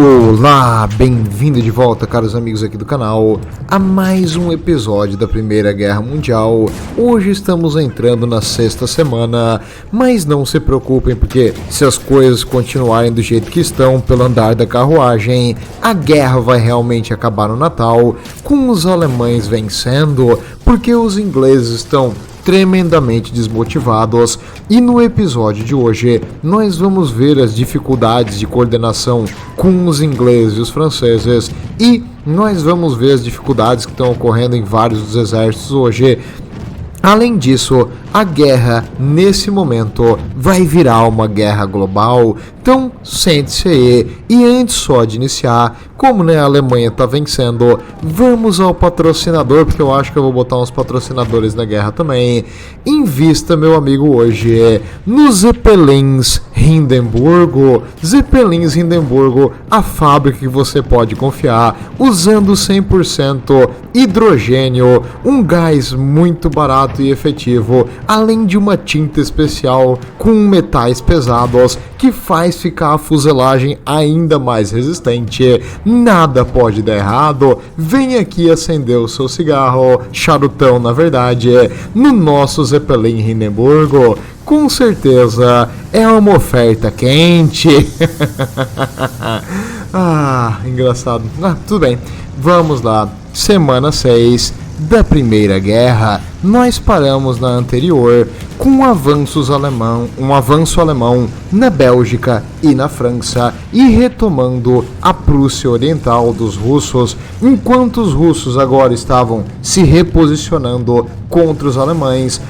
Olá, bem-vindo de volta, caros amigos aqui do canal, a mais um episódio da Primeira Guerra Mundial. Hoje estamos entrando na sexta semana, mas não se preocupem porque se as coisas continuarem do jeito que estão, pelo andar da carruagem, a guerra vai realmente acabar no Natal, com os alemães vencendo, porque os ingleses estão tremendamente desmotivados, e no episódio de hoje nós vamos ver as dificuldades de coordenação com os ingleses e os franceses, e nós vamos ver as dificuldades que estão ocorrendo em vários dos exércitos hoje. Além disso, a guerra nesse momento vai virar uma guerra global, então sente-se aí. E antes só de iniciar, como a Alemanha está vencendo, vamos ao patrocinador, porque eu acho que eu vou botar uns patrocinadores na guerra também. Invista, meu amigo, hoje no Zeppelins Hindenburgo. Zeppelins Hindenburgo, a fábrica que você pode confiar, usando 100% hidrogênio, um gás muito barato e efetivo, além de uma tinta especial com metais pesados que faz ficar a fuselagem ainda mais resistente. Nada pode dar errado. Vem aqui acender o seu cigarro, charutão na verdade, no nosso Zeppelin Hindenburgo. Com certeza é uma oferta quente. Engraçado. Tudo bem, vamos lá. Semana 6 da Primeira Guerra. Nós paramos na anterior com um avanço alemão na Bélgica e na França, e retomando a Prússia Oriental dos russos, enquanto os russos agora estavam se reposicionando contra os alemães.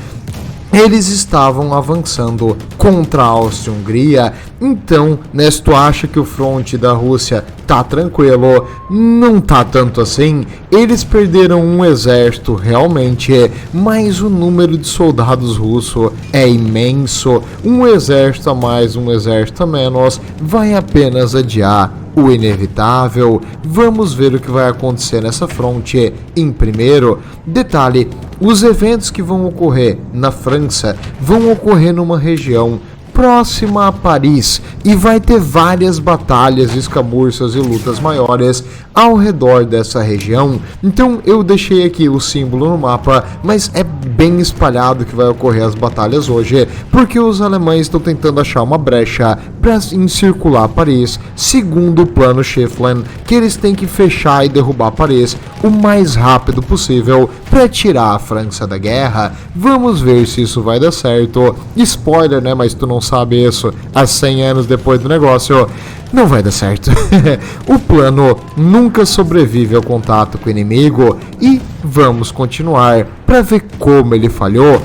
Eles estavam avançando contra a Áustria-Hungria. Então, se tu acha que o fronte da Rússia tá tranquilo, não tá tanto assim. Eles perderam um exército realmente, mas o número de soldados russo é imenso. Um exército a mais, um exército a menos, vai apenas adiar o inevitável. Vamos ver o que vai acontecer nessa fronte. Em primeiro, detalhe, os eventos que vão ocorrer na França vão ocorrer numa região próxima a Paris, e vai ter várias batalhas, escaburças e lutas maiores ao redor dessa região. Então eu deixei aqui o símbolo no mapa, mas é bem espalhado que vai ocorrer as batalhas hoje, porque os alemães estão tentando achar uma brecha para encircular Paris, segundo o plano Schieffelin, que eles têm que fechar e derrubar Paris o mais rápido possível para tirar a França da guerra. Vamos ver se isso vai dar certo. Spoiler, mas tu não sabe isso há 100 anos depois do negócio. Não vai dar certo. O plano nunca sobrevive ao contato com o inimigo, e vamos continuar para ver como ele falhou.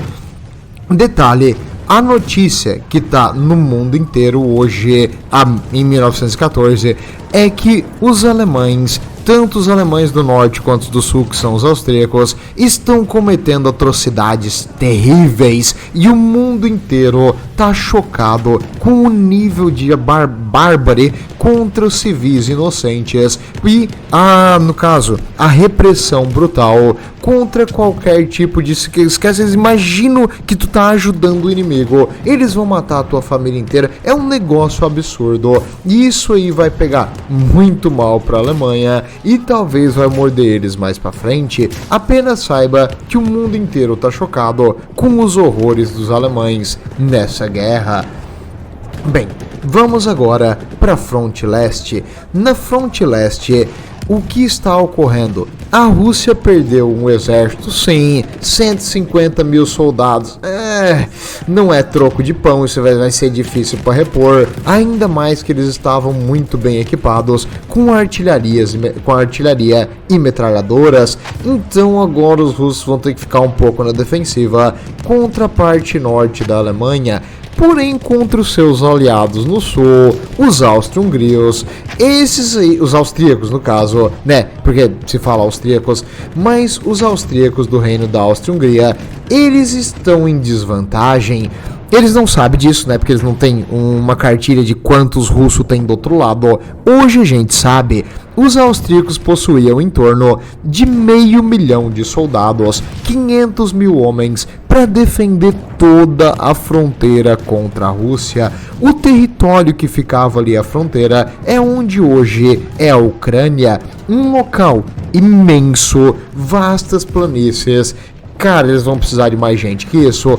Detalhe, a notícia que está no mundo inteiro hoje, em 1914, é que os alemães, tanto os alemães do norte quanto os do sul, que são os austríacos, estão cometendo atrocidades terríveis, e o mundo inteiro está chocado com o nível de bárbaro contra os civis inocentes e, no caso, a repressão brutal contra qualquer tipo de... Esquece, imagino que tu tá ajudando o inimigo, eles vão matar a tua família inteira. É um negócio absurdo, e isso aí vai pegar muito mal para a Alemanha, e talvez vai morder eles mais para frente. Apenas saiba que o mundo inteiro tá chocado com os horrores dos alemães nessa guerra. Bem, vamos agora para a fronte leste. Na fronte leste, o que está ocorrendo? A Rússia perdeu um exército, sim, 150 mil soldados. Não é troco de pão, isso vai ser difícil para repor. Ainda mais que eles estavam muito bem equipados com artilharia e metralhadoras. Então agora os russos vão ter que ficar um pouco na defensiva contra a parte norte da Alemanha. Porém, contra os seus aliados no sul, os austro-hungrios, esses aí, os austríacos no caso, porque se fala austríacos, mas os austríacos do reino da Áustria-Hungria, eles estão em desvantagem. Eles não sabem disso, né? Porque eles não têm uma cartilha de quantos russos tem do outro lado. Hoje a gente sabe, os austríacos possuíam em torno de 500 mil de soldados, 500 mil homens, para defender toda a fronteira contra a Rússia. O território que ficava ali à fronteira é onde hoje é a Ucrânia, um local imenso, vastas planícies. Cara, eles vão precisar de mais gente que isso.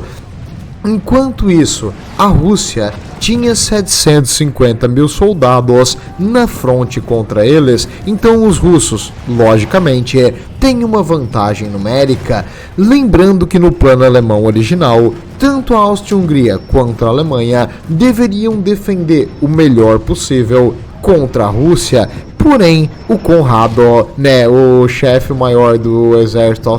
Enquanto isso, a Rússia tinha 750 mil soldados na fronte contra eles, então os russos, logicamente, têm uma vantagem numérica. Lembrando que no plano alemão original, tanto a Áustria-Hungria quanto a Alemanha deveriam defender o melhor possível contra a Rússia. Porém, o Conrado, né, o chefe maior do exército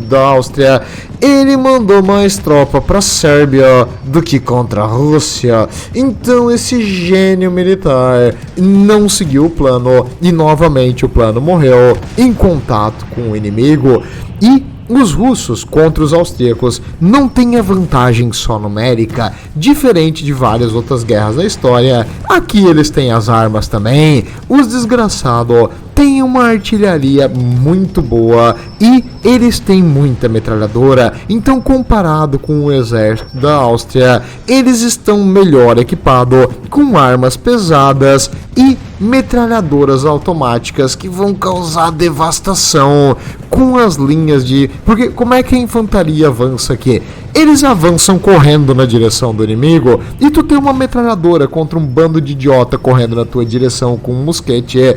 da Áustria, ele mandou mais tropa para a Sérvia do que contra a Rússia. Então esse gênio militar não seguiu o plano e novamente o plano morreu em contato com o inimigo. E os russos contra os austríacos não têm a vantagem só numérica, diferente de várias outras guerras da história. Aqui eles têm as armas também. Os desgraçados têm uma artilharia muito boa e eles têm muita metralhadora. Então, comparado com o exército da Áustria, eles estão melhor equipados com armas pesadas e metralhadoras automáticas que vão causar devastação com as linhas de... Porque como é que a infantaria avança aqui? Eles avançam correndo na direção do inimigo e tu tem uma metralhadora contra um bando de idiota correndo na tua direção com um mosquete.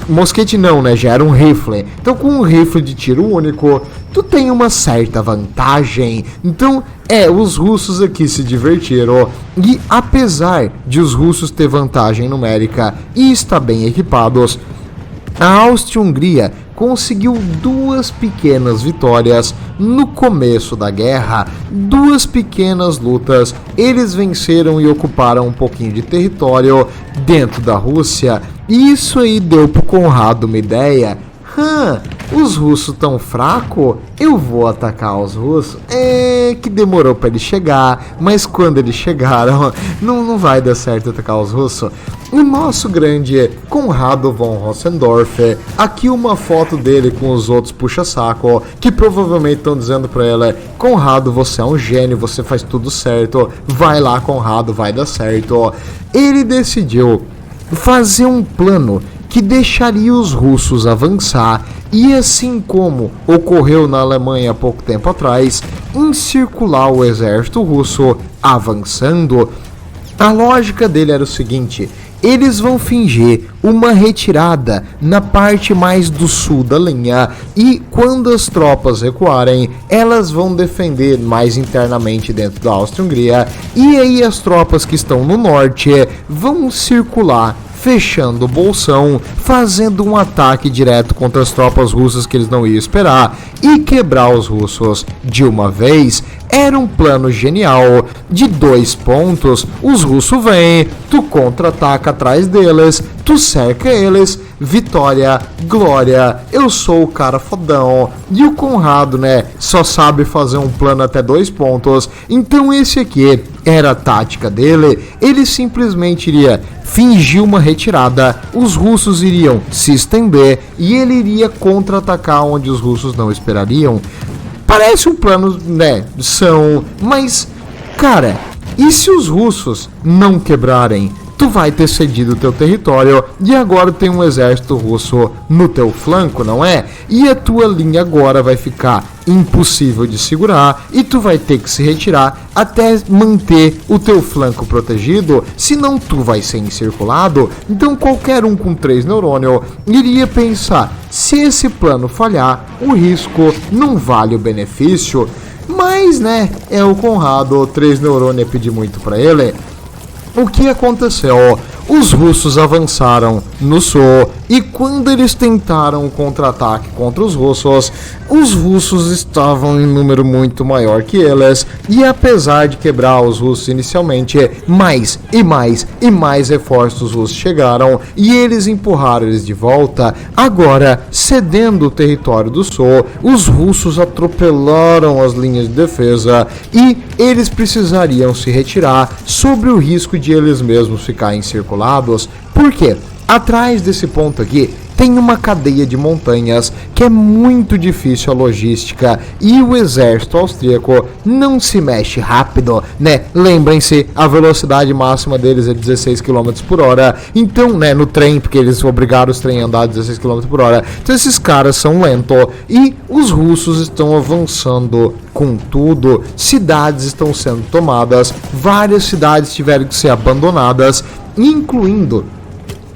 Mosquete não, né? Já era um rifle. Então com um rifle de tiro único, tu tem uma certa vantagem. Então, os russos aqui se divertiram. E apesar de os russos ter vantagem numérica e estar bem equipados, a Áustria-Hungria conseguiu 2 pequenas vitórias no começo da guerra, 2 pequenas lutas. Eles venceram e ocuparam um pouquinho de território dentro da Rússia. E isso aí deu pro Conrado uma ideia. Os russos tão fracos, eu vou atacar os russos. Que demorou para eles chegar, mas quando eles chegaram, não vai dar certo atacar os russos. O nosso grande Conrado von Hossendorf, aqui uma foto dele com os outros puxa-saco, que provavelmente estão dizendo para ele: Conrado, você é um gênio, você faz tudo certo, vai lá Conrado, vai dar certo. Ele decidiu fazer um plano que deixaria os russos avançar e, assim como ocorreu na Alemanha há pouco tempo atrás, encircular o exército russo avançando. A lógica dele era o seguinte: eles vão fingir uma retirada na parte mais do sul da linha e, quando as tropas recuarem, elas vão defender mais internamente dentro da Áustria-Hungria, e aí as tropas que estão no norte vão circular, fechando o bolsão, fazendo um ataque direto contra as tropas russas que eles não iam esperar e quebrar os russos de uma vez. Era um plano genial. De 2 pontos, os russos vêm, tu contra-ataca atrás deles, tu cerca eles, vitória, glória, eu sou o cara fodão. E o Conrado, né, só sabe fazer um plano até 2 pontos, então esse aqui era a tática dele. Ele simplesmente iria fingir uma retirada, os russos iriam se estender e ele iria contra-atacar onde os russos não esperariam. Parece um plano, né, mas, cara, e se os russos não quebrarem? Tu vai ter cedido o teu território e agora tem um exército russo no teu flanco, não é? E a tua linha agora vai ficar impossível de segurar e tu vai ter que se retirar até manter o teu flanco protegido, senão tu vai ser encirculado. Então qualquer um com 3 neurônios iria pensar: se esse plano falhar, o risco não vale o benefício. Mas, né, é o Conrado, 3 neurônios pedir muito pra ele. O que aconteceu? Os russos avançaram no sul e quando eles tentaram o contra-ataque contra os russos, os russos estavam em número muito maior que eles, e apesar de quebrar os russos inicialmente, mais e mais e mais reforços russos chegaram e eles empurraram eles de volta. Agora, cedendo o território do sul, os russos atropelaram as linhas de defesa e eles precisariam se retirar sob o risco de eles mesmos ficarem circulados. Por quê? Atrás desse ponto aqui tem uma cadeia de montanhas que é muito difícil a logística e o exército austríaco não se mexe rápido, né? Lembrem-se, a velocidade máxima deles é 16 km por hora, então, né, no trem, porque eles obrigaram os trem a andar 16 km por hora, então esses caras são lentos e os russos estão avançando com tudo, cidades estão sendo tomadas, várias cidades tiveram que ser abandonadas, incluindo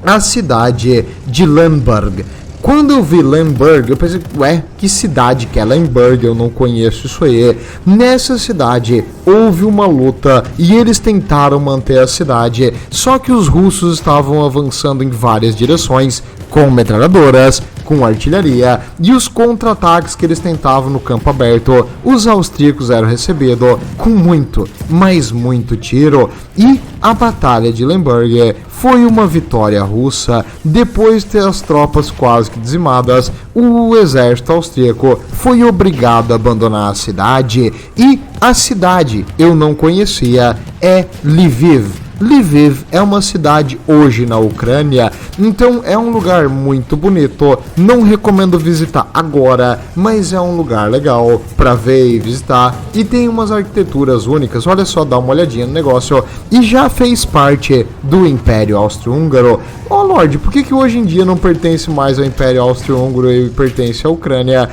a cidade de Lemberg. Quando eu vi Lemberg, eu pensei, ué, que cidade que é Lemberg? Eu não conheço isso aí. Nessa cidade houve uma luta e eles tentaram manter a cidade, só que os russos estavam avançando em várias direções, com metralhadoras, com artilharia, e os contra-ataques que eles tentavam no campo aberto, os austríacos eram recebidos com muito, mas muito tiro, e a Batalha de Lemberg foi uma vitória russa. Depois de ter as tropas quase que dizimadas, o exército austríaco foi obrigado a abandonar a cidade, e a cidade eu não conhecia, é Lviv. Lviv é uma cidade hoje na Ucrânia, então é um lugar muito bonito, não recomendo visitar agora, mas é um lugar legal para ver e visitar, e tem umas arquiteturas únicas. Olha só, dá uma olhadinha no negócio, e já fez parte do Império Austro-Húngaro. Oh Lorde, por que hoje em dia não pertence mais ao Império Austro-Húngaro e pertence à Ucrânia?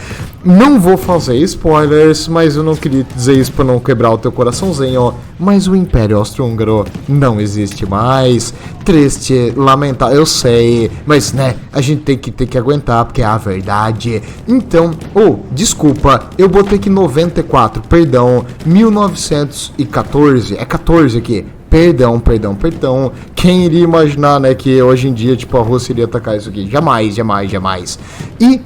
Não vou fazer spoilers, mas eu não queria dizer isso para não quebrar o teu coraçãozinho, mas o Império Austro-Húngaro não existe mais. Triste, lamentável, eu sei, mas né, a gente tem que aguentar porque é a verdade. Então, desculpa, eu botei aqui 94, perdão, 1914, é 14 aqui. Perdão. Quem iria imaginar, né, que hoje em dia, tipo, a Rússia iria atacar isso aqui? Jamais. E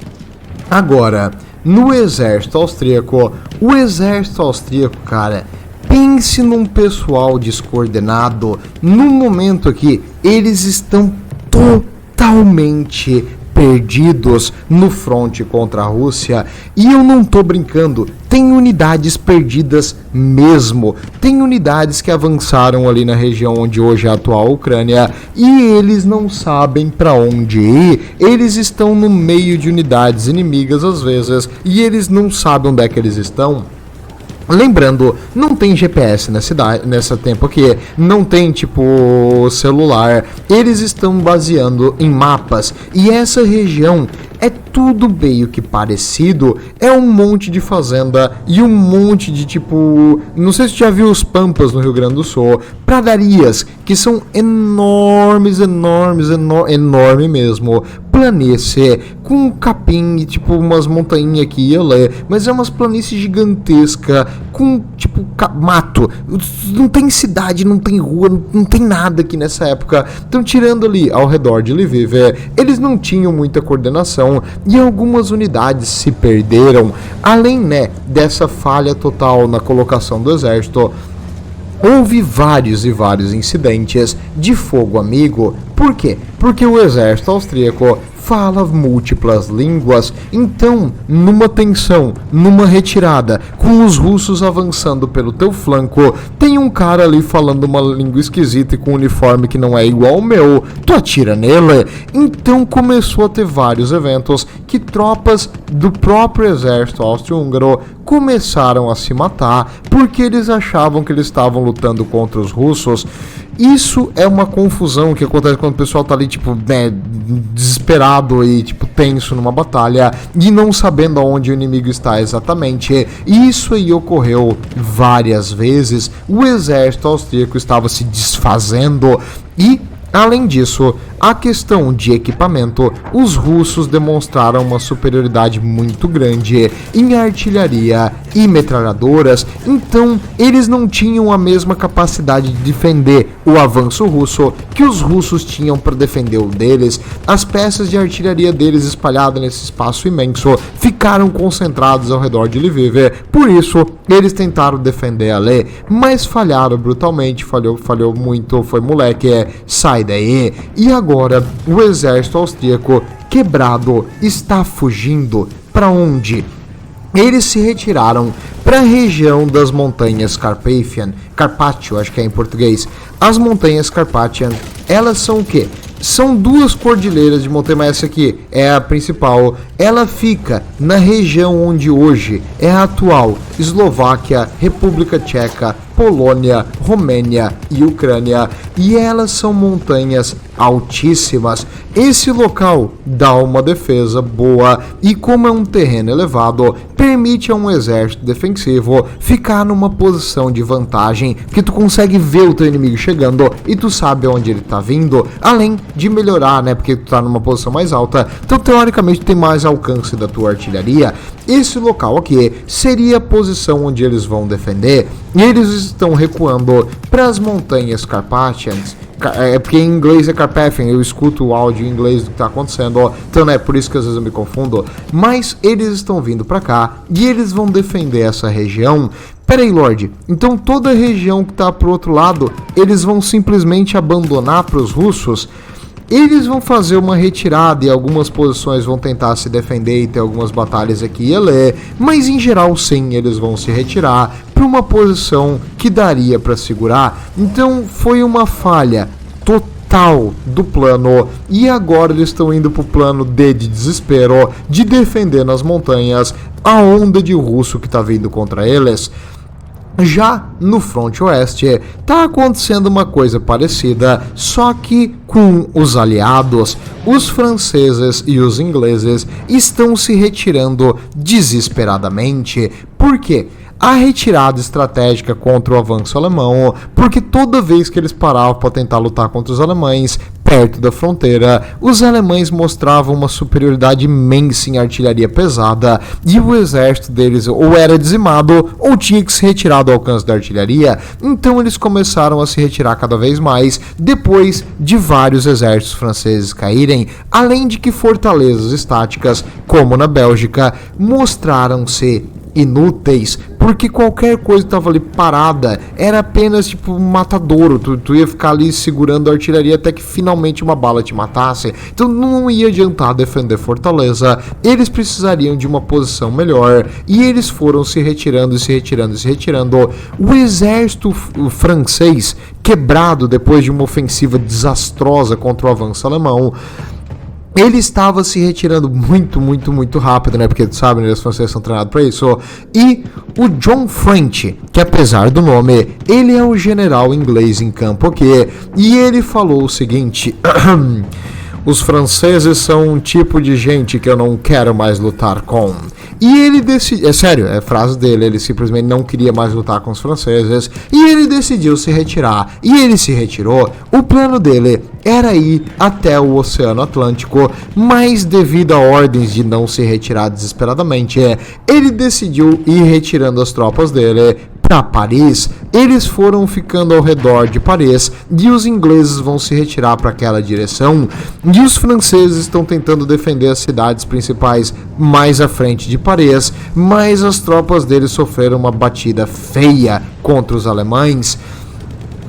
agora, no exército austríaco, o exército austríaco, cara, pense num pessoal descoordenado. No momento aqui, eles estão totalmente perdidos no fronte contra a Rússia, e eu não tô brincando, tem unidades perdidas mesmo, tem unidades que avançaram ali na região onde hoje é a atual Ucrânia e eles não sabem para onde ir, eles estão no meio de unidades inimigas às vezes e eles não sabem onde é que eles estão. Lembrando, não tem GPS na cidade, nessa tempo aqui, não tem tipo celular, eles estão baseando em mapas e essa região é tudo meio que parecido, é um monte de fazenda e um monte de tipo, não sei se você já viu os Pampas no Rio Grande do Sul, pradarias que são enormes mesmo, planície com capim e tipo umas montanhas aqui e ali, mas é umas planícies gigantescas com tipo mato, não tem cidade, não tem rua, não tem nada aqui nessa época. Então, tirando ali ao redor de Lviv, eles não tinham muita coordenação e algumas unidades se perderam, além, né, dessa falha total na colocação do exército. Houve vários incidentes de fogo amigo. Por quê? Porque o exército austríaco fala múltiplas línguas, então, numa tensão, numa retirada, com os russos avançando pelo teu flanco, tem um cara ali falando uma língua esquisita e com um uniforme que não é igual ao meu, tu atira nele? Então começou a ter vários eventos que tropas do próprio exército austro-húngaro começaram a se matar porque eles achavam que eles estavam lutando contra os russos. Isso é uma confusão que acontece quando o pessoal tá ali, tipo, né, desesperado e, tipo, tenso numa batalha e não sabendo aonde o inimigo está exatamente. Isso aí ocorreu várias vezes. O exército austríaco estava se desfazendo e, além disso, a questão de equipamento, os russos demonstraram uma superioridade muito grande em artilharia e metralhadoras, então eles não tinham a mesma capacidade de defender o avanço russo que os russos tinham para defender o deles. As peças de artilharia deles espalhadas nesse espaço imenso ficaram concentradas ao redor de Lviv, por isso eles tentaram defender ali, mas falharam brutalmente, falhou muito, foi moleque, sai daí. E agora o exército austríaco quebrado está fugindo para onde? Eles se retiraram para a região das montanhas Carpathian, acho que é em português. As montanhas Carpathian, elas são o quê? São duas cordilheiras de montanha, mas essa aqui é a principal. Ela fica na região onde hoje é a atual Eslováquia, República Tcheca, Polônia, Romênia e Ucrânia, e elas são montanhas altíssimas. Esse local dá uma defesa boa e, como é um terreno elevado, permite a um exército defensivo ficar numa posição de vantagem, que tu consegue ver o teu inimigo chegando e tu sabe onde ele tá vindo, além de melhorar, né, porque tu tá numa posição mais alta, então teoricamente tem mais alcance da tua artilharia. Esse local aqui seria a posição onde eles vão defender, e eles estão recuando para as montanhas Carpathians. É porque em inglês é Carpathian, eu escuto o áudio em inglês do que está acontecendo, então é por isso que às vezes eu me confundo. Mas eles estão vindo para cá e eles vão defender essa região. Peraí, Lorde, então toda a região que está pro outro lado, eles vão simplesmente abandonar para os russos? Eles vão fazer uma retirada e algumas posições vão tentar se defender e ter algumas batalhas aqui e ali, mas em geral sim, eles vão se retirar para uma posição que daria para segurar. Então foi uma falha total do plano, e agora eles estão indo pro plano de desespero, de defender nas montanhas a onda de russo que está vindo contra eles. Já no fronte oeste, está acontecendo uma coisa parecida, só que com os aliados. Os franceses e os ingleses estão se retirando desesperadamente. Por quê? A retirada estratégica contra o avanço alemão, porque toda vez que eles paravam para tentar lutar contra os alemães perto da fronteira, os alemães mostravam uma superioridade imensa em artilharia pesada, e o exército deles ou era dizimado ou tinha que se retirar do alcance da artilharia. Então eles começaram a se retirar cada vez mais, depois de vários exércitos franceses caírem, além de que fortalezas estáticas, como na Bélgica, mostraram-se inúteis, porque qualquer coisa que estava ali parada era apenas tipo um matadouro, tu ia ficar ali segurando a artilharia até que finalmente uma bala te matasse, então não ia adiantar defender fortaleza, eles precisariam de uma posição melhor, e eles foram se retirando, o exército francês, quebrado depois de uma ofensiva desastrosa contra o avanço alemão, ele estava se retirando muito rápido, né? Porque, tu sabe, os franceses são treinados para isso. E o John French, que apesar do nome, ele é o general inglês em campo aqui. E ele falou o seguinte: os franceses são um tipo de gente que eu não quero mais lutar com. E ele decidiu, é sério, é a frase dele, ele simplesmente não queria mais lutar com os franceses, e ele decidiu se retirar, e ele se retirou. O plano dele era ir até o Oceano Atlântico, mas devido a ordens de não se retirar desesperadamente, ele decidiu ir retirando as tropas dele para Paris. Eles foram ficando ao redor de Paris e os ingleses vão se retirar para aquela direção, e os franceses estão tentando defender as cidades principais mais à frente de Paris, mas as tropas deles sofreram uma batida feia contra os alemães.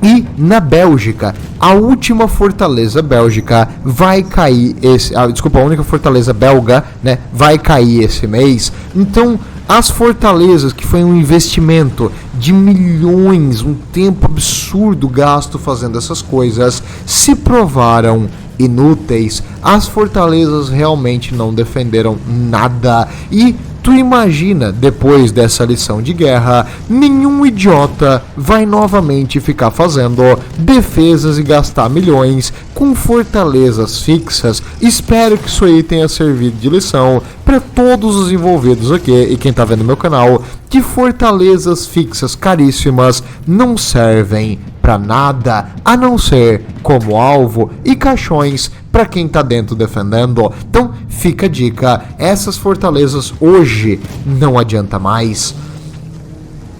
E na Bélgica, a última fortaleza bélgica vai cair a única fortaleza belga, né, vai cair esse mês. Então, as fortalezas, que foi um investimento de milhões, um tempo absurdo gasto fazendo essas coisas, se provaram inúteis. As fortalezas realmente não defenderam nada. E tu imagina, depois dessa lição de guerra, nenhum idiota vai novamente ficar fazendo defesas e gastar milhões com fortalezas fixas. Espero que isso aí tenha servido de lição para todos os envolvidos aqui e quem tá vendo meu canal, que fortalezas fixas caríssimas não servem para nada a não ser como alvo e caixões para quem tá dentro defendendo. Então fica a dica, essas fortalezas hoje não adianta mais.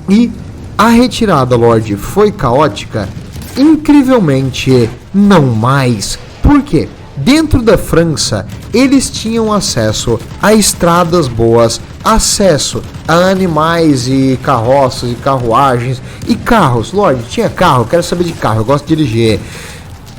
E a retirada, Lorde, foi caótica? Incrivelmente não mais. Por quê? Dentro da França, eles tinham acesso a estradas boas, acesso a animais e carroças e carruagens e carros. Lorde, tinha carro, eu quero saber de carro, eu gosto de dirigir.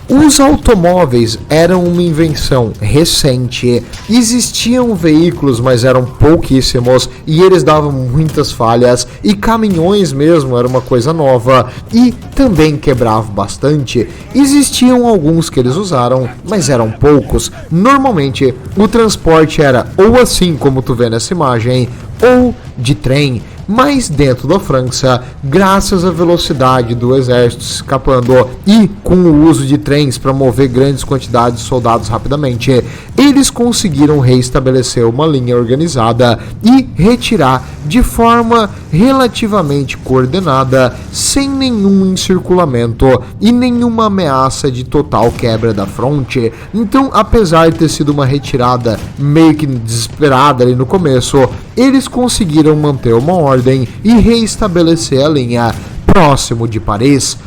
Os automóveis eram uma invenção recente, existiam veículos, mas eram pouquíssimos e eles davam muitas falhas, e caminhões mesmo era uma coisa nova e também quebravam bastante. Existiam alguns que eles usaram, mas eram poucos. Normalmente o transporte era ou assim como tu vê nessa imagem, ou de trem. Mas dentro da França, graças à velocidade do exército escapando e com o uso de trens para mover grandes quantidades de soldados rapidamente, eles conseguiram reestabelecer uma linha organizada e retirar de forma relativamente coordenada, sem nenhum encirculamento e nenhuma ameaça de total quebra da fronte. Então, apesar de ter sido uma retirada meio que desesperada ali no começo, eles conseguiram manter uma ordem e reestabelecer a linha próximo de Paris.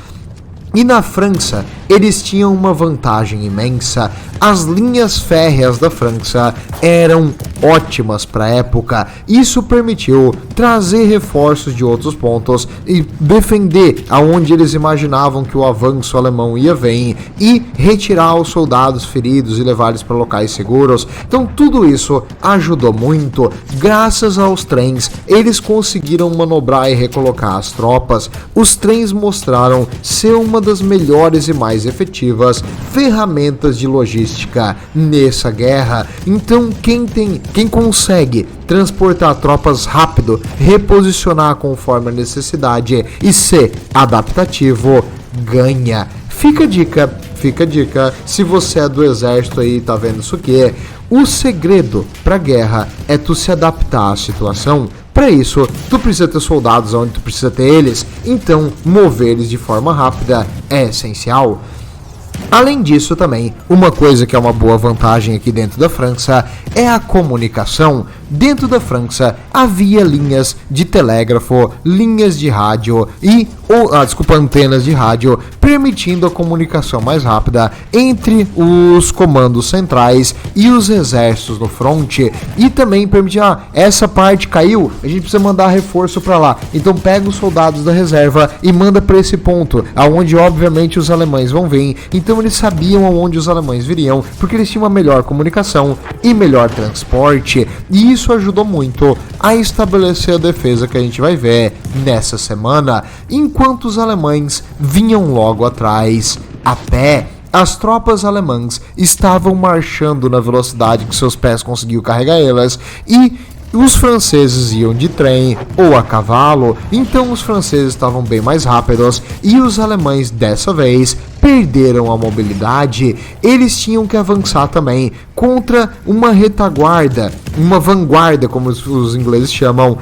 E na França, eles tinham uma vantagem imensa. As linhas férreas da França eram ótimas para a época. Isso permitiu trazer reforços de outros pontos e defender aonde eles imaginavam que o avanço alemão ia vir e retirar os soldados feridos e levar eles para locais seguros. Então tudo isso ajudou muito. Graças aos trens, eles conseguiram manobrar e recolocar as tropas. Os trens mostraram ser uma das melhores e mais efetivas ferramentas de logística nessa guerra. Então quem consegue transportar tropas rápido, reposicionar conforme a necessidade e ser adaptativo, ganha. Fica a dica, se você é do exército aí e tá vendo isso aqui, o segredo pra guerra é tu se adaptar à situação. Para isso, tu precisa ter soldados onde tu precisa ter eles, então mover eles de forma rápida é essencial. Além disso também, uma coisa que é uma boa vantagem aqui dentro da França é a comunicação. Dentro da França havia linhas de telégrafo, linhas de rádio e antenas de rádio, permitindo a comunicação mais rápida entre os comandos centrais e os exércitos no fronte, e também permitir, essa parte caiu, a gente precisa mandar reforço para lá, então pega os soldados da reserva e manda para esse ponto, aonde obviamente os alemães vão vir. Então eles sabiam aonde os alemães viriam, porque eles tinham uma melhor comunicação e melhor transporte, e isso ajudou muito a estabelecer a defesa que a gente vai ver nessa semana. Enquanto os alemães vinham logo atrás, a pé, as tropas alemãs estavam marchando na velocidade que seus pés conseguiam carregar elas, e os franceses iam de trem ou a cavalo, então os franceses estavam bem mais rápidos e os alemães dessa vez perderam a mobilidade. Eles tinham que avançar também contra uma retaguarda, uma vanguarda, como os ingleses chamam,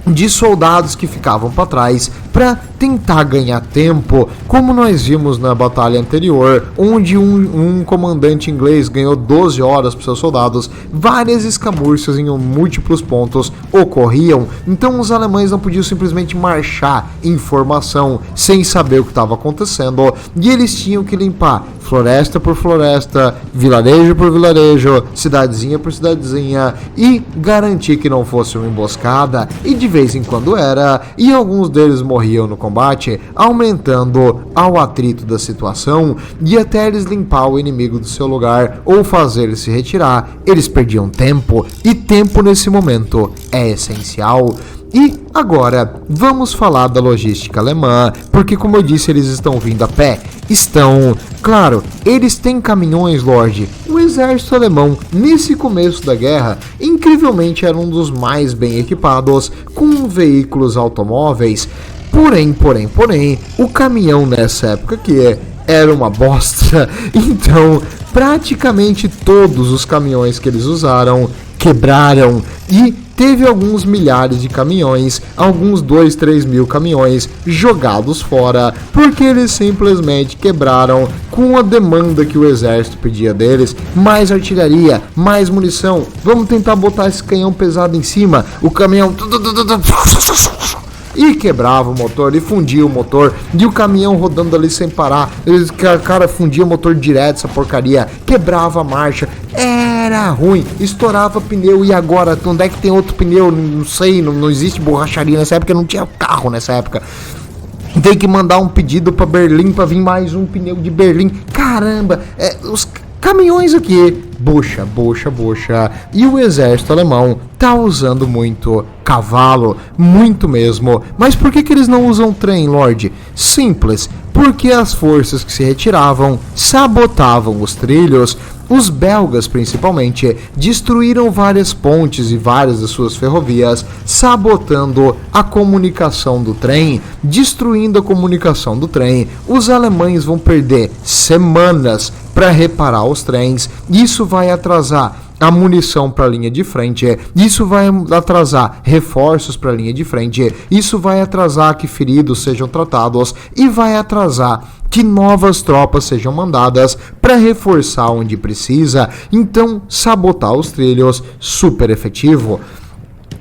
de soldados que ficavam para trás para tentar ganhar tempo, como nós vimos na batalha anterior, onde um comandante inglês ganhou 12 horas para seus soldados. Várias escabúrcias em múltiplos pontos ocorriam, então os alemães não podiam simplesmente marchar em formação sem saber o que estava acontecendo, e eles tinham que limpar floresta por floresta, vilarejo por vilarejo, cidadezinha por cidadezinha, e garantir que não fosse uma emboscada, e de vez em quando era, e alguns deles morriam no combate, aumentando ao atrito da situação, e até eles limpar o inimigo do seu lugar ou fazer ele se retirar, eles perdiam tempo, e tempo nesse momento é essencial. E agora, vamos falar da logística alemã, porque como eu disse, eles estão vindo a pé. Claro, eles têm caminhões, Lorde. O exército alemão, nesse começo da guerra, incrivelmente era um dos mais bem equipados, com veículos automóveis. Porém, o caminhão nessa época aqui era uma bosta. Então, praticamente todos os caminhões que eles usaram quebraram, e teve alguns milhares de caminhões, alguns 2, 3 mil caminhões jogados fora, porque eles simplesmente quebraram com a demanda que o exército pedia deles: mais artilharia, mais munição, vamos tentar botar esse canhão pesado em cima. O caminhão e quebrava o motor, e fundia o motor, e o caminhão rodando ali sem parar, cara, fundia o motor direto, essa porcaria, quebrava a marcha, era ruim, estourava pneu. E agora, onde é que tem outro pneu? Não sei, não existe borracharia nessa época, não tinha carro nessa época. Tem que mandar um pedido para Berlim para vir mais um pneu de Berlim. Caramba, os caminhões aqui, bucha. E o exército alemão tá usando muito cavalo, muito mesmo. Mas por que eles não usam trem, Lorde? Simples, porque as forças que se retiravam sabotavam os trilhos. Os belgas, principalmente, destruíram várias pontes e várias das suas ferrovias, sabotando a comunicação do trem. Destruindo a comunicação do trem, os alemães vão perder semanas para reparar os trens. Isso vai atrasar a munição para a linha de frente, isso vai atrasar reforços para a linha de frente, isso vai atrasar que feridos sejam tratados e vai atrasar que novas tropas sejam mandadas para reforçar onde precisa. Então, sabotar os trilhos, super efetivo.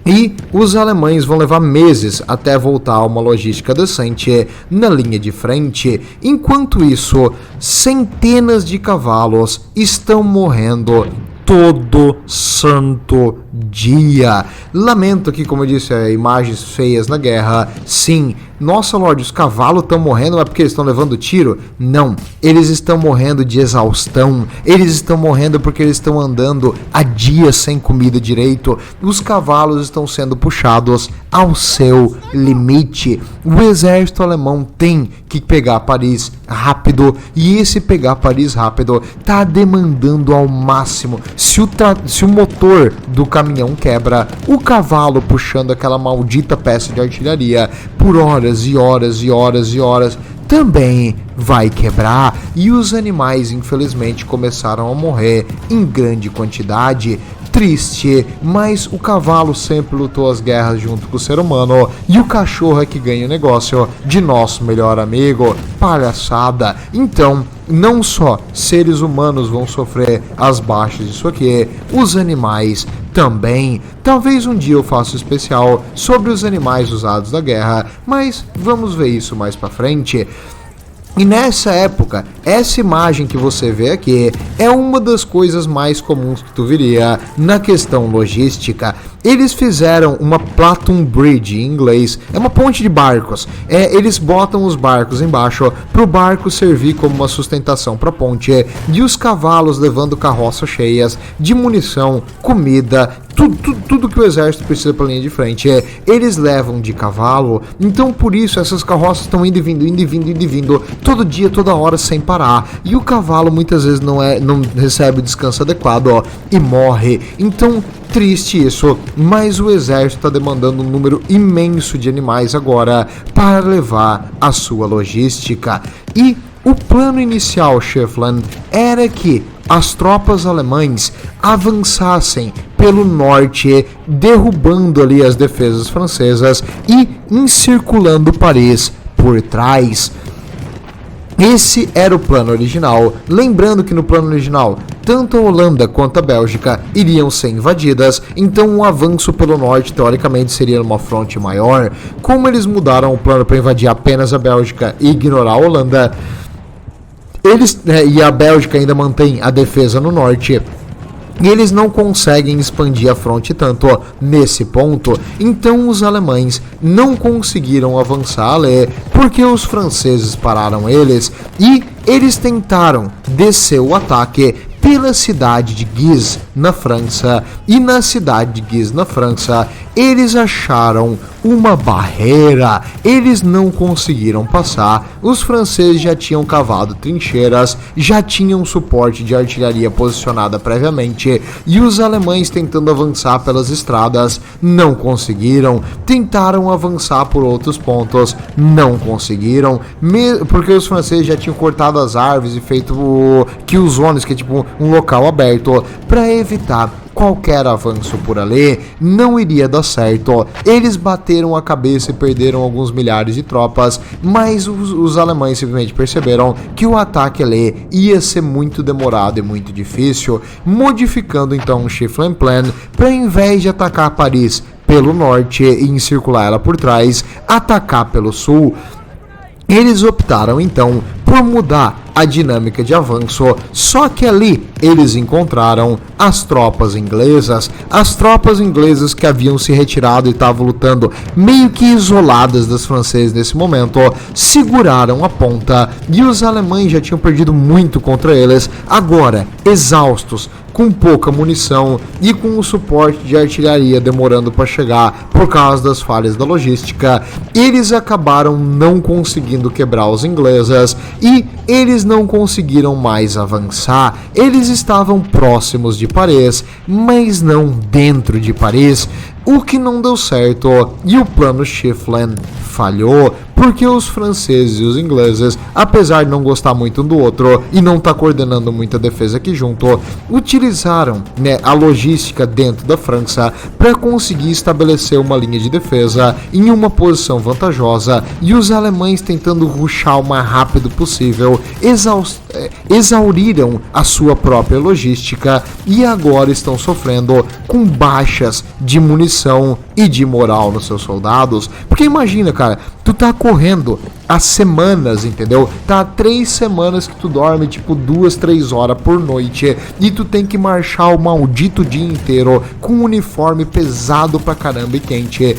E os alemães vão levar meses até voltar a uma logística decente na linha de frente. Enquanto isso, centenas de cavalos estão morrendo todo santo dia. Lamento que, como eu disse, imagens feias na guerra. Sim, nossa, Lorde, os cavalos estão morrendo, mas porque eles estão levando tiro? Não, eles estão morrendo de exaustão. Eles estão morrendo porque eles estão andando há dias sem comida direito. Os cavalos estão sendo puxados ao seu limite. O exército alemão tem que pegar Paris rápido, e esse pegar Paris rápido tá demandando ao máximo. Se o motor do caminhão quebra, o cavalo puxando aquela maldita peça de artilharia por horas e horas e horas e horas também vai quebrar. E os animais, infelizmente, começaram a morrer em grande quantidade. Triste, mas o cavalo sempre lutou as guerras junto com o ser humano, e o cachorro é que ganha o negócio de nosso melhor amigo. Palhaçada. Então, não só seres humanos vão sofrer as baixas disso aqui, os animais também. Talvez um dia eu faça um especial sobre os animais usados da guerra, mas vamos ver isso mais pra frente. E nessa época, essa imagem que você vê aqui é uma das coisas mais comuns que tu viria na questão logística. Eles fizeram uma Platoon Bridge em inglês, é uma ponte de barcos. Eles botam os barcos embaixo para o barco servir como uma sustentação para a ponte, e os cavalos levando carroças cheias de munição, comida, tudo que o exército precisa para a linha de frente, eles levam de cavalo. Então por isso essas carroças estão indo e vindo, todo dia, toda hora, sem parar. E o cavalo muitas vezes não recebe o descanso adequado, e morre. Então, triste isso, mas o exército está demandando um número imenso de animais agora para levar a sua logística. E o plano inicial, Schieffelin, era que as tropas alemãs avançassem pelo norte, derrubando ali as defesas francesas e encirculando Paris por trás. Esse era o plano original. Lembrando que no plano original, tanto a Holanda quanto a Bélgica iriam ser invadidas, então um avanço pelo norte teoricamente seria uma fronte maior. Como eles mudaram o plano para invadir apenas a Bélgica e ignorar a Holanda, e a Bélgica ainda mantém a defesa no norte, e eles não conseguem expandir a fronte tanto nesse ponto. Então os alemães não conseguiram avançar ali, porque os franceses pararam eles, e eles tentaram descer o ataque pela cidade de Guise, na França. E na cidade de Guise, na França, eles acharam uma barreira. Eles não conseguiram passar. Os franceses já tinham cavado trincheiras, já tinham suporte de artilharia posicionada previamente, e os alemães, tentando avançar pelas estradas, não conseguiram. Tentaram avançar por outros pontos, não conseguiram, porque os franceses já tinham cortado as árvores e feito kill zones, que é tipo um local aberto para evitar qualquer avanço por ali. Não iria dar certo. Eles bateram a cabeça e perderam alguns milhares de tropas, mas os alemães simplesmente perceberam que o ataque ali ia ser muito demorado e muito difícil, modificando então o Schieffelin Plan para, em vez de atacar Paris pelo norte e encircular ela por trás, atacar pelo sul. Eles optaram então por mudar a dinâmica de avanço, só que ali eles encontraram as tropas inglesas que haviam se retirado e estavam lutando meio que isoladas das francesas nesse momento, seguraram a ponta e os alemães já tinham perdido muito contra eles, agora exaustos, com pouca munição e com o suporte de artilharia demorando para chegar por causa das falhas da logística, eles acabaram não conseguindo quebrar os ingleses e eles não conseguiram mais avançar. Eles estavam próximos de Paris, mas não dentro de Paris, o que não deu certo e o plano Schieffelin falhou, porque os franceses e os ingleses, apesar de não gostar muito um do outro e não estar coordenando muita defesa aqui junto, utilizaram a logística dentro da França para conseguir estabelecer uma linha de defesa em uma posição vantajosa e os alemães tentando rushar o mais rápido possível, exauriram a sua própria logística e agora estão sofrendo com baixas de munição e de moral nos seus soldados. Porque imagina, cara, tu tá correndo há semanas, entendeu? Tá há 3 semanas que tu dorme tipo 2, 3 horas por noite e tu tem que marchar o maldito dia inteiro com um uniforme pesado pra caramba e quente.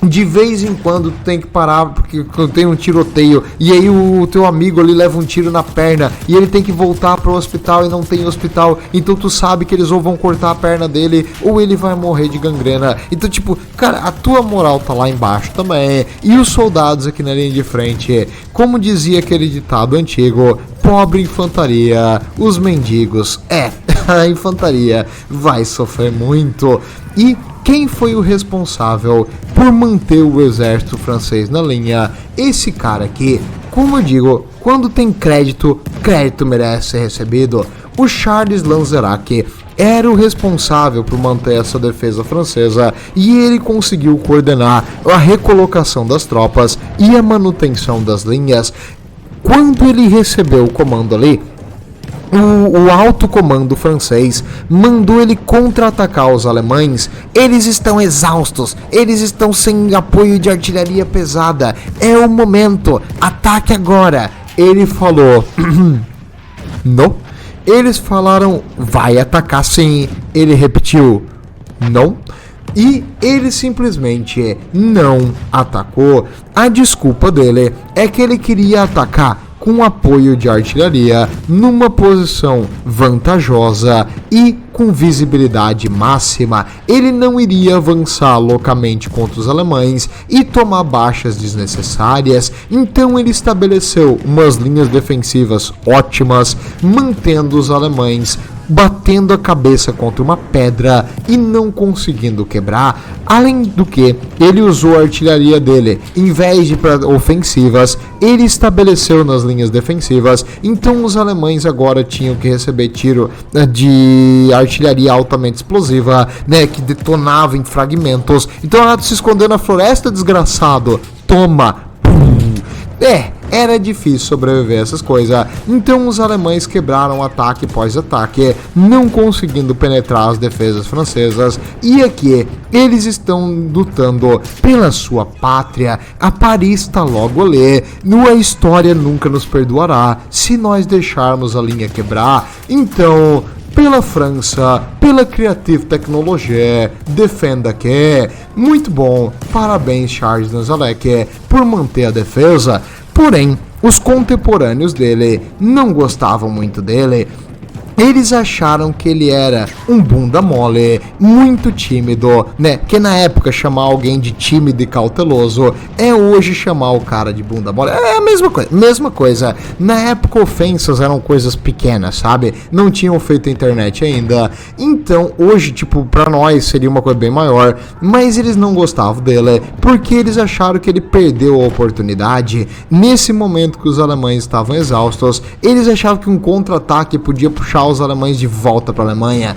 De vez em quando tu tem que parar porque tem um tiroteio e aí o teu amigo ali leva um tiro na perna e ele tem que voltar pro hospital e não tem hospital, então tu sabe que eles ou vão cortar a perna dele ou ele vai morrer de gangrena. Então tipo, cara, a tua moral tá lá embaixo também e os soldados aqui na linha de frente, como dizia aquele ditado antigo, pobre infantaria, os mendigos, a infantaria vai sofrer muito. E quem foi o responsável por manter o exército francês na linha? Esse cara aqui, como eu digo, quando tem crédito merece ser recebido. O Charles Lanzerac era o responsável por manter essa defesa francesa e ele conseguiu coordenar a recolocação das tropas e a manutenção das linhas. Quando ele recebeu o comando ali, o alto comando francês mandou ele contra-atacar os alemães. Eles estão exaustos, eles estão sem apoio de artilharia pesada, é o momento, ataque agora. Ele falou, não. Eles falaram, vai atacar sim. Ele repetiu, não. E ele simplesmente não atacou. A desculpa dele é que ele queria atacar com apoio de artilharia, numa posição vantajosa e com visibilidade máxima. Ele não iria avançar loucamente contra os alemães e tomar baixas desnecessárias, então ele estabeleceu umas linhas defensivas ótimas, mantendo os alemães batendo a cabeça contra uma pedra e não conseguindo quebrar. Além do que, ele usou a artilharia dele, em vez de para ofensivas, ele estabeleceu nas linhas defensivas, então os alemães agora tinham que receber tiro de artilharia altamente explosiva, que detonava em fragmentos. Então, se esconder na floresta, desgraçado, toma, pum. Era difícil sobreviver a essas coisas, então os alemães quebraram ataque após ataque, não conseguindo penetrar as defesas francesas, e aqui eles estão lutando pela sua pátria. A Paris está logo ali, a história nunca nos perdoará se nós deixarmos a linha quebrar. Então, pela França, pela Creative Technologie, defenda que. Muito bom, parabéns Charles Lanzerac por manter a defesa. Porém, os contemporâneos dele não gostavam muito dele. Eles acharam que ele era um bunda mole, muito tímido, Que na época chamar alguém de tímido e cauteloso é hoje chamar o cara de bunda mole. É a mesma coisa. Na época ofensas eram coisas pequenas, sabe? Não tinham feito internet ainda. Então, hoje, pra nós seria uma coisa bem maior, mas eles não gostavam dele porque eles acharam que ele perdeu a oportunidade. Nesse momento que os alemães estavam exaustos, eles achavam que um contra-ataque podia puxar puxar os alemães de volta para a Alemanha?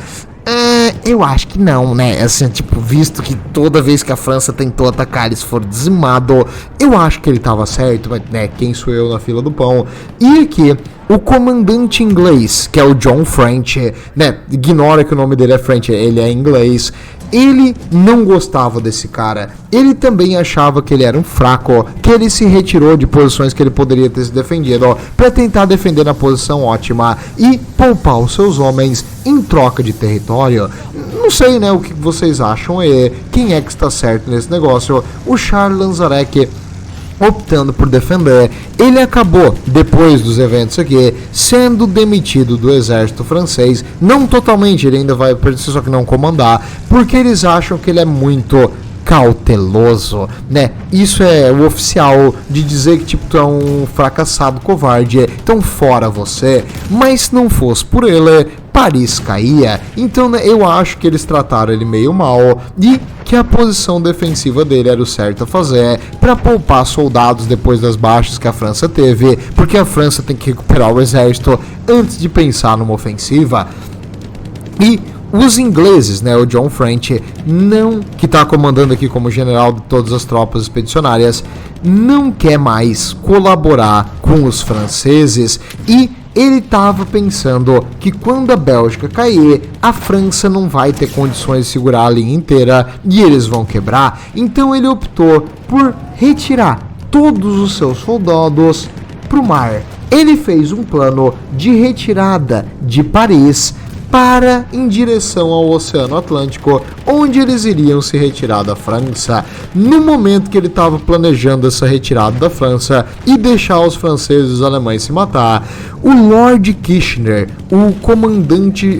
Eu acho que não, né? Assim, tipo, visto que toda vez que a França tentou atacar eles foram dizimados, eu acho que ele tava certo, mas, né, quem sou eu na fila do pão? E aqui, o comandante inglês, que é o John French, né? Ignora que o nome dele é French, ele é inglês. Ele não gostava desse cara. Ele também achava que ele era um fraco, que ele se retirou de posições que ele poderia ter se defendido para tentar defender na posição ótima e poupar os seus homens em troca de território. Não sei, né, o que vocês acham aí. Quem é que está certo nesse negócio? O Charles Lanzarek optando por defender. Ele acabou, depois dos eventos aqui, sendo demitido do exército francês. Não totalmente, ele ainda vai precisar só que não comandar, porque eles acham que ele é muito cauteloso, né? Isso é o oficial de dizer que tipo tu é um fracassado covarde, então fora você. Mas se não fosse por ele, Paris caía. Então, né, eu acho que eles trataram ele meio mal e que a posição defensiva dele era o certo a fazer para poupar soldados depois das baixas que a França teve, porque a França tem que recuperar o exército antes de pensar numa ofensiva. E os ingleses, né, o John French, não, que está comandando aqui como general de todas as tropas expedicionárias, não quer mais colaborar com os franceses e ele estava pensando que quando a Bélgica cair, a França não vai ter condições de segurar a linha inteira e eles vão quebrar. Então ele optou por retirar todos os seus soldados para o mar. Ele fez um plano de retirada de Paris para em direção ao Oceano Atlântico, onde eles iriam se retirar da França. No momento que ele estava planejando essa retirada da França e deixar os franceses e os alemães se matar, o Lord Kitchener, o comandante,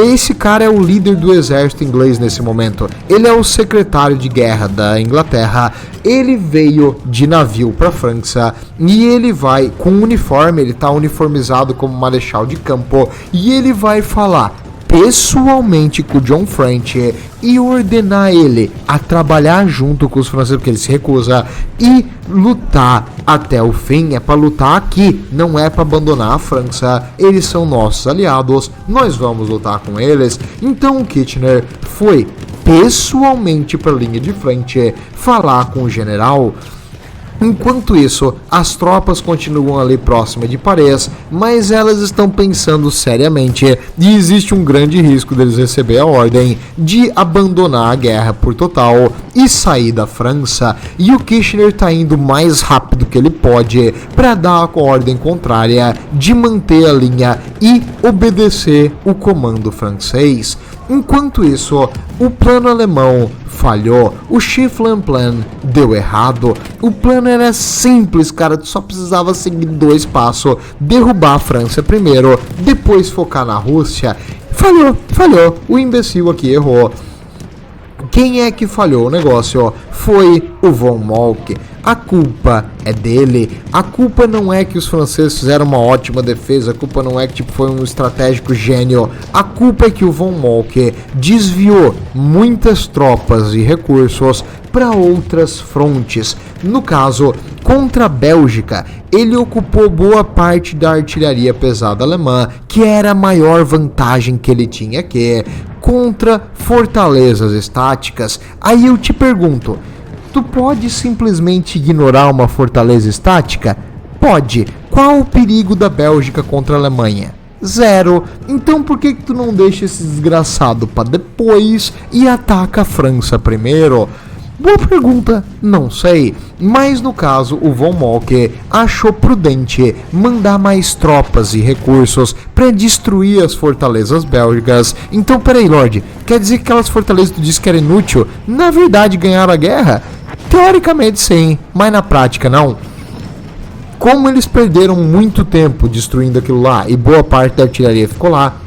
esse cara é o líder do exército inglês nesse momento. Ele é o secretário de guerra da Inglaterra. Ele veio de navio para a França e ele vai com uniforme, ele está uniformizado como marechal de campo e ele vai falar pessoalmente com o John French e ordenar ele a trabalhar junto com os franceses, porque ele se recusa, e lutar até o fim. É para lutar aqui, não é para abandonar a França. Eles são nossos aliados, nós vamos lutar com eles. Então o Kitchener foi pessoalmente para a linha de frente falar com o general. Enquanto isso, as tropas continuam ali próxima de Paris, mas elas estão pensando seriamente e existe um grande risco deles receber a ordem de abandonar a guerra por total e sair da França. E o Kitchener está indo mais rápido que ele pode para dar a ordem contrária de manter a linha e obedecer o comando francês. Enquanto isso, o plano alemão falhou, o Schieffelin Plan deu errado. O plano era simples, cara, tu só precisava seguir 2 passos, derrubar a França primeiro, depois focar na Rússia. Falhou, o imbecil aqui errou. Quem é que falhou o negócio? Foi o Von Moltke. A culpa é dele. A culpa não é que os franceses fizeram uma ótima defesa. A culpa não é que tipo, foi um estratégico gênio. A culpa é que o Von Moltke desviou muitas tropas e recursos para outras frontes. No caso, contra a Bélgica, ele ocupou boa parte da artilharia pesada alemã, que era a maior vantagem que ele tinha aqui, contra fortalezas estáticas. Aí eu te pergunto, tu pode simplesmente ignorar uma fortaleza estática? Pode. Qual o perigo da Bélgica contra a Alemanha? 0. Então por que tu não deixa esse desgraçado para depois e ataca a França primeiro? Boa pergunta, não sei, mas no caso o Von Moltke achou prudente mandar mais tropas e recursos para destruir as fortalezas bélgicas. Então peraí, Lorde, quer dizer que aquelas fortalezas que tu disse que era inútil, na verdade ganharam a guerra? Teoricamente sim, mas na prática não. Como eles perderam muito tempo destruindo aquilo lá e boa parte da artilharia ficou lá,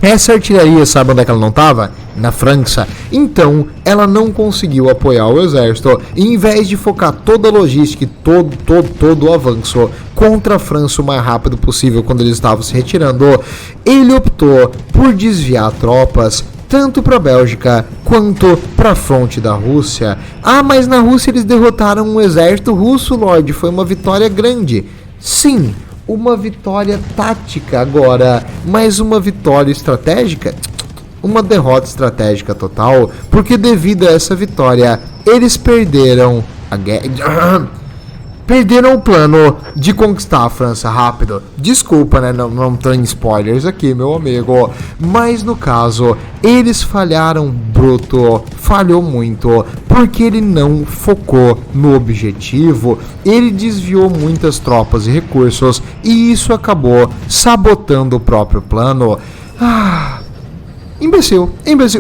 essa artilharia, sabe onde é que ela não estava? Na França. Então, ela não conseguiu apoiar o exército e em vez de focar toda a logística e todo o avanço contra a França o mais rápido possível quando eles estavam se retirando, ele optou por desviar tropas tanto para a Bélgica quanto para a fronte da Rússia. Ah, mas na Rússia eles derrotaram um exército russo, Lorde, foi uma vitória grande. Sim, uma vitória tática agora, mas uma vitória estratégica, uma derrota estratégica total, porque devido a essa vitória, eles perderam a guerra. Perderam o plano de conquistar a França rápido. Desculpa, né? Não tem spoilers aqui, meu amigo. Mas no caso, eles falharam bruto. Falhou muito. Porque ele não focou no objetivo. Ele desviou muitas tropas e recursos. E isso acabou sabotando o próprio plano. Imbecil.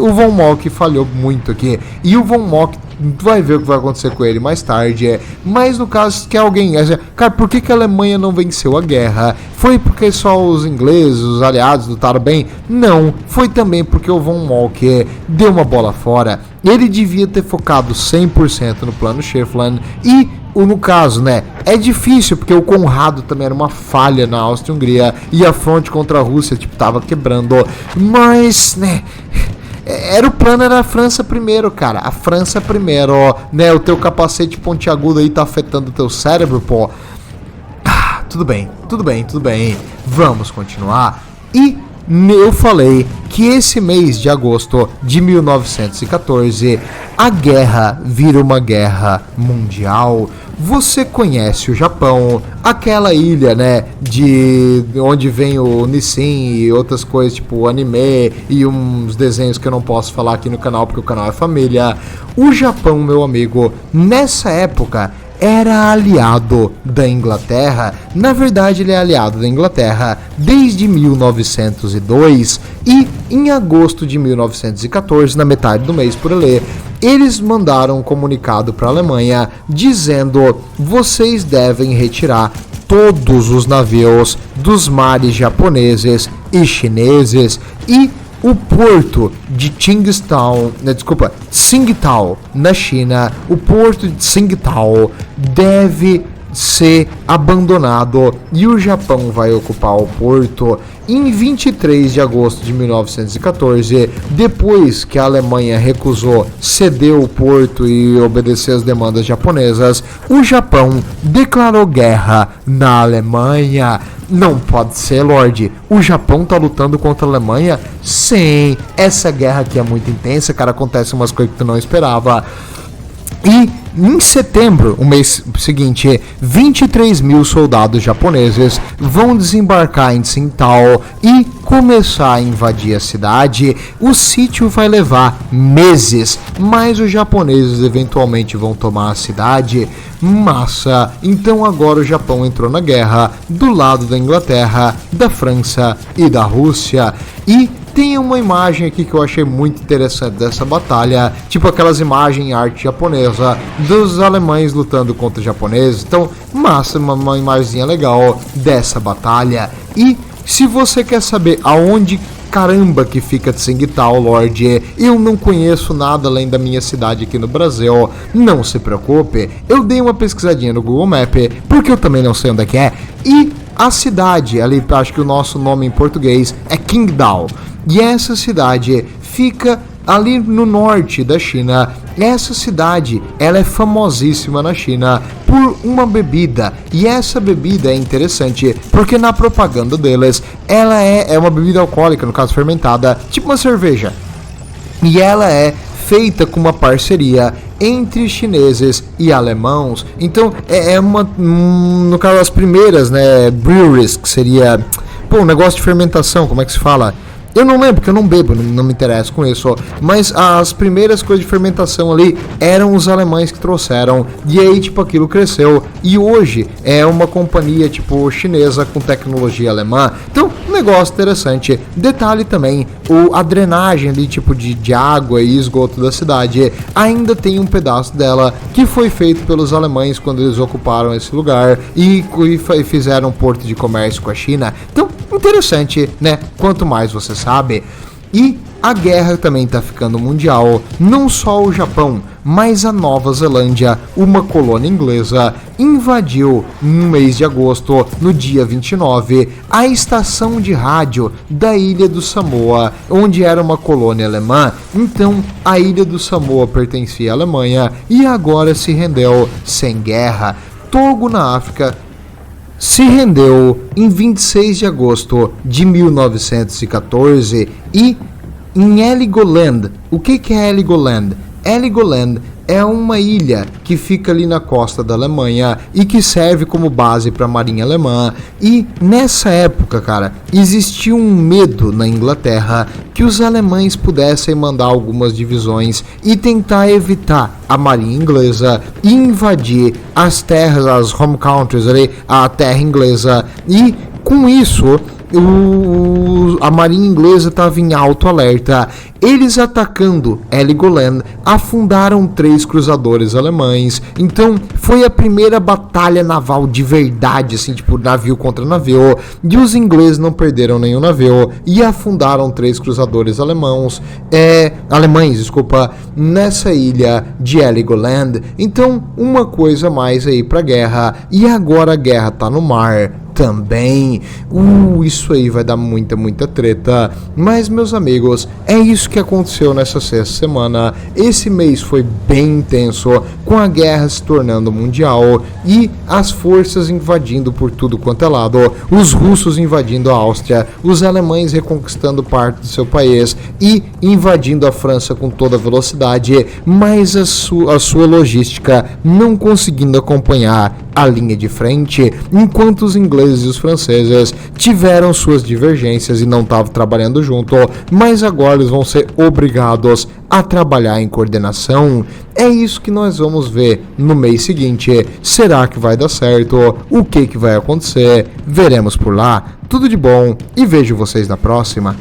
O Von Mock falhou muito aqui. E o Von Mock, tu vai ver o que vai acontecer com ele mais tarde. Mas no caso que alguém... Cara, por que a Alemanha não venceu a guerra? Foi porque só os ingleses, os aliados lutaram bem? Não. Foi também porque o Von Mock deu uma bola fora. Ele devia ter focado 100% no plano Schieffelin. E, no caso, né? É difícil, porque o Conrado também era uma falha na Áustria-Hungria. E a fronte contra a Rússia, tava quebrando. Mas, né... O plano era a França primeiro, cara. A França primeiro, né? O teu capacete pontiagudo aí tá afetando o teu cérebro, pô. Tudo bem. Vamos continuar. E eu falei que esse mês de agosto de 1914, a guerra vira uma guerra mundial. Você conhece o Japão, aquela ilha, né, de onde vem o Nissin e outras coisas, tipo anime e uns desenhos que eu não posso falar aqui no canal porque o canal é família. O Japão, meu amigo, nessa época era aliado da Inglaterra. Na verdade, ele é aliado da Inglaterra desde 1902 e em agosto de 1914, na metade do mês por ali, eles mandaram um comunicado para a Alemanha dizendo: vocês devem retirar todos os navios dos mares japoneses e chineses e o porto de Tsingtao, na China, o porto de Tsingtao deve ser abandonado e o Japão vai ocupar o porto em 23 de agosto de 1914, depois que a Alemanha recusou ceder o porto e obedecer às demandas japonesas. O Japão declarou guerra na Alemanha. Não pode ser, Lorde. O Japão tá lutando contra a Alemanha? Sim, essa guerra aqui é muito intensa, cara, acontece umas coisas que tu não esperava. E em setembro, o mês seguinte, 23 mil soldados japoneses vão desembarcar em Tsingtao e começar a invadir a cidade. O sítio vai levar meses, mas os japoneses eventualmente vão tomar a cidade. Massa! Então agora o Japão entrou na guerra do lado da Inglaterra, da França e da Rússia. E tem uma imagem aqui que eu achei muito interessante dessa batalha, tipo aquelas imagens em arte japonesa dos alemães lutando contra os japoneses. Então, massa, uma imagenzinha legal dessa batalha. E se você quer saber aonde caramba que fica Tsingtao, Lorde, eu não conheço nada além da minha cidade aqui no Brasil, não se preocupe, eu dei uma pesquisadinha no Google Maps, porque eu também não sei onde é que é, e a cidade, ali, acho que o nosso nome em português é Qingdao, e essa cidade fica ali no norte da China. Essa cidade, ela é famosíssima na China por uma bebida, e essa bebida é interessante porque na propaganda deles, ela é uma bebida alcoólica, no caso fermentada, tipo uma cerveja, e ela é feita com uma parceria entre chineses e alemãos. Então no caso as primeiras, né, breweries, que seria um negócio de fermentação, como é que se fala? Eu não lembro, porque eu não bebo, não me interesso com isso. Mas as primeiras coisas de fermentação ali eram os alemães que trouxeram. E aí, tipo, aquilo cresceu. E hoje é uma companhia, tipo, chinesa com tecnologia alemã. Então, um negócio interessante. Detalhe também, a drenagem ali, tipo, de água e esgoto da cidade, ainda tem um pedaço dela que foi feito pelos alemães quando eles ocuparam esse lugar e fizeram um porto de comércio com a China. Então, interessante, né? Quanto mais você sabe. E a guerra também tá ficando mundial. Não só o Japão, mas a Nova Zelândia, uma colônia inglesa, invadiu no mês de agosto, no dia 29, a estação de rádio da Ilha do Samoa, onde era uma colônia alemã. Então, a Ilha do Samoa pertencia à Alemanha e agora se rendeu sem guerra. Togo, na África, se rendeu em 26 de agosto de 1914 e em Heligoland. O que é Heligoland? Heligoland é uma ilha que fica ali na costa da Alemanha e que serve como base para a marinha alemã. E nessa época, cara, existia um medo na Inglaterra que os alemães pudessem mandar algumas divisões e tentar evitar a marinha inglesa e invadir as terras, as home countries ali, a terra inglesa. E com isso, a marinha inglesa estava em alto alerta. Eles, atacando Heligoland, afundaram 3 cruzadores alemães. Então foi a primeira batalha naval de verdade, assim, tipo navio contra navio, e os ingleses não perderam nenhum navio e afundaram 3 cruzadores alemães, nessa ilha de Heligoland. Então, uma coisa mais aí pra guerra, e agora a guerra tá no mar também. Isso aí vai dar muita treta. Mas, meus amigos, é isso que aconteceu nessa sexta semana. Esse mês foi bem intenso, com a guerra se tornando mundial e as forças invadindo por tudo quanto é lado. Os russos invadindo a Áustria, os alemães reconquistando parte do seu país e invadindo a França com toda velocidade, mas a sua logística não conseguindo acompanhar a linha de frente, enquanto os ingleses e os franceses tiveram suas divergências e não estavam trabalhando junto, mas agora eles vão ser obrigados a trabalhar em coordenação. É isso que nós vamos ver no mês seguinte. Será que vai dar certo? O que vai acontecer? Veremos por lá. Tudo de bom e vejo vocês na próxima.